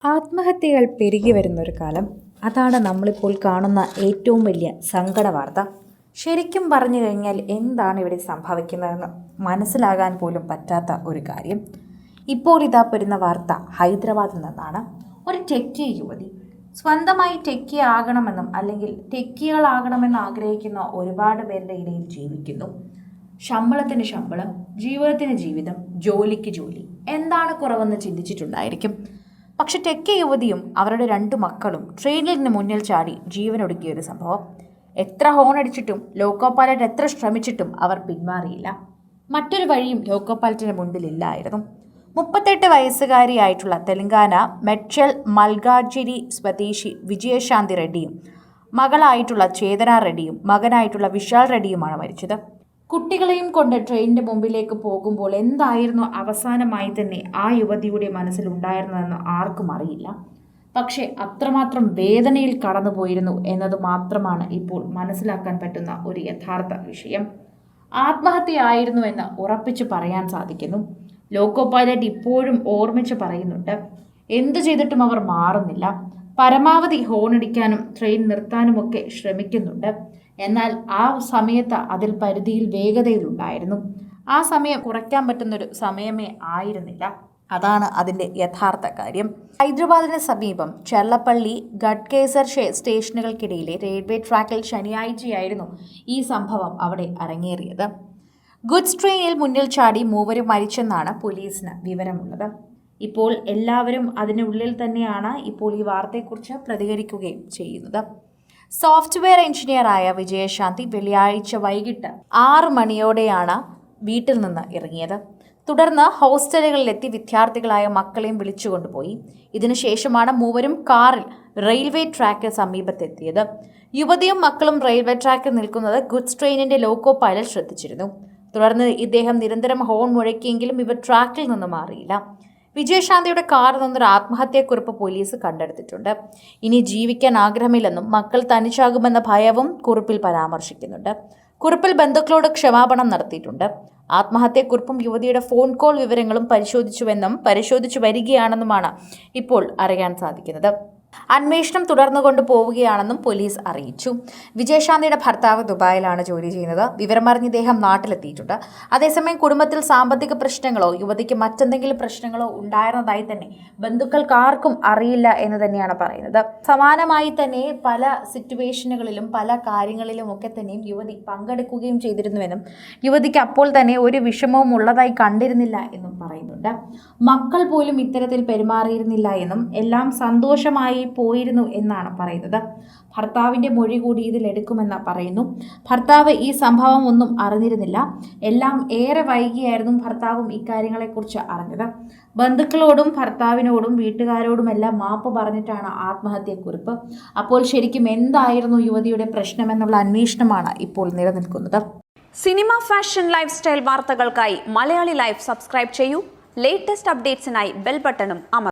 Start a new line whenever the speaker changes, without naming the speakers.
ആത്മഹത്യകൾ പെരുകി വരുന്നൊരു കാലം. അതാണ് നമ്മളിപ്പോൾ കാണുന്ന ഏറ്റവും വലിയ സങ്കട വാർത്ത. ശരിക്കും പറഞ്ഞു കഴിഞ്ഞാൽ എന്താണ് ഇവിടെ സംഭവിക്കുന്നതെന്ന് മനസ്സിലാകാൻ പോലും പറ്റാത്ത ഒരു കാര്യം. ഇപ്പോൾ ഇതാ വരുന്ന വാർത്ത ഹൈദരാബാദിൽ നിന്നാണ്. ഒരു ടെക്കി യുവതി സ്വന്തമായി ടെക്കി ആകണമെന്നും അല്ലെങ്കിൽ ടെക്കികളാകണമെന്ന് ആഗ്രഹിക്കുന്ന ഒരുപാട് പേരുടെ ഇടയിൽ ജീവിക്കുന്നു. ശമ്പളത്തിന് ശമ്പളം, ജീവിതത്തിന് ജീവിതം, ജോലിക്ക് ജോലി, എന്താണ് കുറവെന്ന് ചിന്തിച്ചിട്ടുണ്ടായിരിക്കും. പക്ഷെ ടെക്കി യുവതിയും അവരുടെ 2 മക്കളും ട്രെയിനിൽ നിന്ന് മുന്നിൽ ചാടി ജീവനൊടുക്കിയ ഒരു സംഭവം. എത്ര ഹോണടിച്ചിട്ടും ലോക്കോ പൈലറ്റ് എത്ര ശ്രമിച്ചിട്ടും അവർ പിന്മാറിയില്ല. മറ്റൊരു വഴിയും ലോക്കോ പൈലറ്റിന് മുൻപിലില്ലായിരുന്നു. 38 വയസ്സുകാരിയായിട്ടുള്ള തെലങ്കാന മെഡ്ചൽ മൽഗാജിരി സ്വദേശി വിജയശാന്തി റെഡ്ഡിയും മകളായിട്ടുള്ള ചേതന റെഡ്ഡിയും മകനായിട്ടുള്ള വിശാൽ റെഡ്ഡിയുമാണ് മരിച്ചത്. കുട്ടികളെയും കൊണ്ട് ട്രെയിനിൻ്റെ മുമ്പിലേക്ക് പോകുമ്പോൾ എന്തായിരുന്നു അവസാനമായി തന്നെ ആ യുവതിയുടെ മനസ്സിലുണ്ടായിരുന്നതെന്ന് ആർക്കും അറിയില്ല. പക്ഷേ അത്രമാത്രം വേദനയിൽ കടന്നുപോയിരുന്നു എന്നത് മാത്രമാണ് ഇപ്പോൾ മനസ്സിലാക്കാൻ പറ്റുന്ന ഒരു യഥാർത്ഥ വിഷയം. ആത്മഹത്യയായിരുന്നു എന്ന് ഉറപ്പിച്ച് പറയാൻ സാധിക്കുന്നു. ലോക്കോ പൈലറ്റ് ഇപ്പോഴും ഓർമ്മിച്ച് പറയുന്നുണ്ട്. എന്തു ചെയ്തിട്ടും അവർ മാറുന്നില്ല. പരമാവധി ഹോണടിക്കാനും ട്രെയിൻ നിർത്താനുമൊക്കെ ശ്രമിക്കുന്നുണ്ട്. എന്നാൽ ആ സമയത്ത് അതിൽ പരിധിയിൽ വേഗതയിലുണ്ടായിരുന്നു. ആ സമയം കുറയ്ക്കാൻ പറ്റുന്നൊരു സമയമേ ആയിരുന്നില്ല. അതാണ് അതിൻ്റെ യഥാർത്ഥ കാര്യം. ഹൈദരാബാദിന് സമീപം ചെർലപ്പള്ളി ഗഡ്കേസർ സ്റ്റേഷനുകൾക്കിടയിലെ റെയിൽവേ ട്രാക്കിൽ ശനിയാഴ്ചയായിരുന്നു ഈ സംഭവം അവിടെ അരങ്ങേറിയത്. ഗുഡ്സ് ട്രെയിനിൽ മുന്നിൽ ചാടി 3 മരിച്ചെന്നാണ് പോലീസിന് വിവരമുള്ളത്. ഇപ്പോൾ എല്ലാവരും അതിനുള്ളിൽ തന്നെയാണ് ഇപ്പോൾ ഈ വാർത്തയെക്കുറിച്ച് പ്രതികരിക്കുകയും ചെയ്യുന്നത്. സോഫ്റ്റ്വെയർ എഞ്ചിനീയറായ വിജയശാന്തി വെള്ളിയാഴ്ച വൈകിട്ട് 6 മണിയോടെയാണ് വീട്ടിൽ നിന്ന് ഇറങ്ങിയത്. തുടർന്ന് ഹോസ്റ്റലുകളിലെത്തി വിദ്യാർത്ഥികളായ മക്കളെയും വിളിച്ചുകൊണ്ടുപോയി. ഇതിനുശേഷമാണ് 3 കാറിൽ റെയിൽവേ ട്രാക്ക് സമീപത്തെത്തിയത്. യുവതിയും മക്കളും റെയിൽവേ ട്രാക്കിൽ നിൽക്കുന്നത് ഗുഡ്സ് ട്രെയിനിന്റെ ലോക്കോ പൈലറ്റ് ശ്രദ്ധിച്ചിരുന്നു. തുടർന്ന് ഇദ്ദേഹം നിരന്തരം ഹോൺ മുഴക്കിയെങ്കിലും ഇവർ ട്രാക്കിൽ നിന്ന് മാറിയില്ല. വിജയശാന്തിയുടെ കാറിൽ നിന്നൊരു ആത്മഹത്യക്കുറിപ്പ് പോലീസ് കണ്ടെടുത്തിട്ടുണ്ട്. ഇനി ജീവിക്കാൻ ആഗ്രഹമില്ലെന്നും മക്കൾ തനിച്ചാകുമെന്ന ഭയവും കുറിപ്പിൽ പരാമർശിക്കുന്നുണ്ട്. കുറിപ്പിൽ ബന്ധുക്കളോട് ക്ഷമാപണം നടത്തിയിട്ടുണ്ട്. ആത്മഹത്യക്കുറിപ്പും യുവതിയുടെ ഫോൺ കോൾ വിവരങ്ങളും പരിശോധിച്ചു വരികയാണെന്നുമാണ് ഇപ്പോൾ അറിയാൻ സാധിക്കുന്നത്. അന്വേഷണം തുടർന്നുകൊണ്ട് പോവുകയാണെന്നും പോലീസ് അറിയിച്ചു. വിജയശാന്തിയുടെ ഭർത്താവ് ദുബായിലാണ് ജോലി ചെയ്യുന്നത്. വിവരമറിഞ്ഞ് ഇദ്ദേഹം നാട്ടിലെത്തിയിട്ടുണ്ട്. അതേസമയം കുടുംബത്തിൽ സാമ്പത്തിക പ്രശ്നങ്ങളോ യുവതിക്ക് മറ്റെന്തെങ്കിലും പ്രശ്നങ്ങളോ ഉണ്ടായിരുന്നതായി തന്നെ ബന്ധുക്കൾക്ക് ആർക്കും അറിയില്ല എന്ന് തന്നെയാണ് പറയുന്നത്. സമാനമായി തന്നെ പല സിറ്റുവേഷനുകളിലും പല കാര്യങ്ങളിലും ഒക്കെ തന്നെയും യുവതി പങ്കെടുക്കുകയും ചെയ്തിരുന്നുവെന്നും യുവതിക്ക് അപ്പോൾ തന്നെ ഒരു വിഷമവും ഉള്ളതായി കണ്ടിരുന്നില്ല എന്നും പറയുന്നുണ്ട്. മക്കൾ പോലും ഇത്തരത്തിൽ പെരുമാറിയിരുന്നില്ല എന്നും എല്ലാം സന്തോഷമായി പോയിരുന്നു എന്നാണ് പറയുന്നത്. ഭർത്താവിന്റെ മൊഴി കൂടി ഇതിലെടുക്കുമെന്ന് പറയുന്നു. ഭർത്താവ് ഈ സംഭവം ഒന്നും അറിഞ്ഞിരുന്നില്ല. എല്ലാം ഏറെ വൈകിയായിരുന്നു ഭർത്താവും ഇക്കാര്യങ്ങളെക്കുറിച്ച് അറിഞ്ഞത്. ബന്ധുക്കളോടും ഭർത്താവിനോടും വീട്ടുകാരോടുമെല്ലാം മാപ്പ് പറഞ്ഞിട്ടാണ് ആത്മഹത്യക്കുറിപ്പ്. അപ്പോൾ ശരിക്കും എന്തായിരുന്നു യുവതിയുടെ പ്രശ്നമെന്നുള്ള അന്വേഷണമാണ് ഇപ്പോൾ നിലനിൽക്കുന്നത്.
സിനിമ, ഫാഷൻ, ലൈഫ് സ്റ്റൈൽ വാർത്തകൾക്കായി മലയാളി ലൈഫ് സബ്സ്ക്രൈബ് ചെയ്യൂ. ലേറ്റസ്റ്റ് അപ്ഡേറ്റ്സിനായി ബെൽ ബട്ടണും അമർത്തുക.